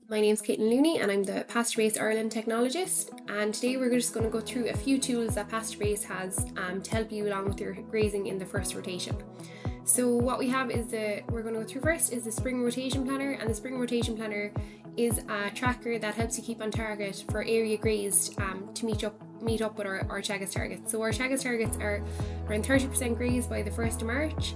My name's Caitlin Looney and I'm the PastureBase Ireland Technologist, and today we're just going to go through a few tools that PastureBase has to help you along with your grazing in the first rotation. So what we have is we're going to go through first is the spring rotation planner, and the spring rotation planner is a tracker that helps you keep on target for area grazed to meet up with our Teagasc targets. So our Teagasc targets are around 30% grazed by the 1st of March,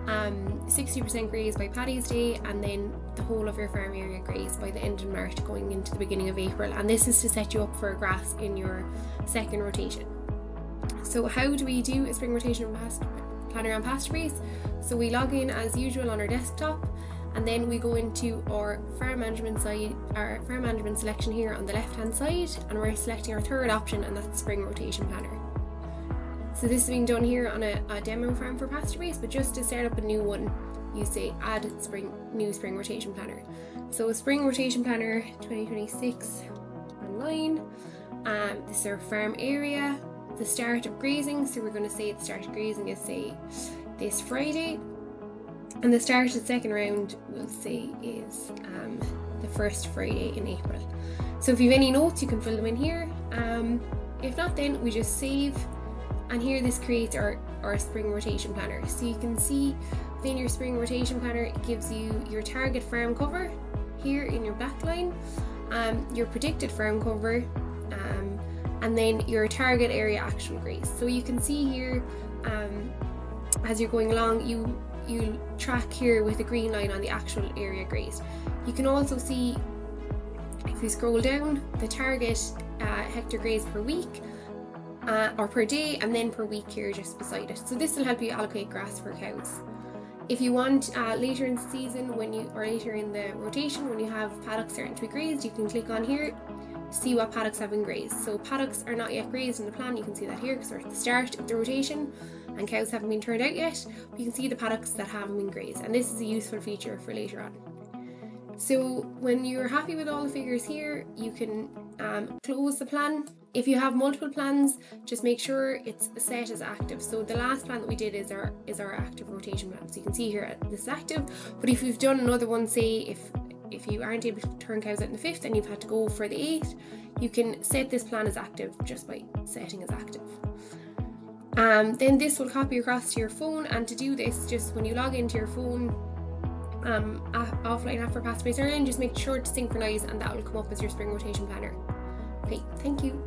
60% grazed by Paddy's Day, and then the whole of your farm area grazed by the end of March going into the beginning of April. And this is to set you up for grass in your second rotation. So how do we do a spring rotation planner on PastureBase? So we log in as usual on our desktop, and then we go into our farm management selection here on the left hand side, and we're selecting our third option, and that's spring rotation planner. So this is being done here on a demo farm for PastureBase, but just to start up a new one, you say add new spring rotation planner. So spring rotation planner 2026 online. This is our farm area, the start of grazing. So we're going to say the start of grazing is say this Friday, and the start of the second round we'll say is the first Friday in April. So if you have any notes, you can fill them in here. If not, then we just save. And here this creates our spring rotation planner. So you can see within your spring rotation planner, it gives you your target farm cover here in your black line, your predicted farm cover, and then your target area actual graze. So you can see here, as you're going along, you track here with the green line on the actual area grazed. You can also see, if you scroll down, the target hectare grazed per week, or per day, and then per week here just beside it. So this will help you allocate grass for cows. If you want later in the season, or later in the rotation, when you have paddocks starting to be grazed, you can click on here to see what paddocks have been grazed. So paddocks are not yet grazed in the plan, you can see that here because we're at the start of the rotation and cows haven't been turned out yet, but you can see the paddocks that haven't been grazed, and this is a useful feature for later on. So when you're happy with all the figures here, you can close the plan. If you have multiple plans, just make sure it's set as active. So the last plan that we did is our active rotation plan. So you can see here this is active, but if you've done another one, say if you aren't able to turn cows out in the 5th and you've had to go for the 8th, you can set this plan as active just by setting as active. Then this will copy across to your phone, and to do this, just when you log into your phone, offline app for PastureBase Ireland, just make sure to synchronize, and that will come up as your spring rotation planner. Okay, thank you.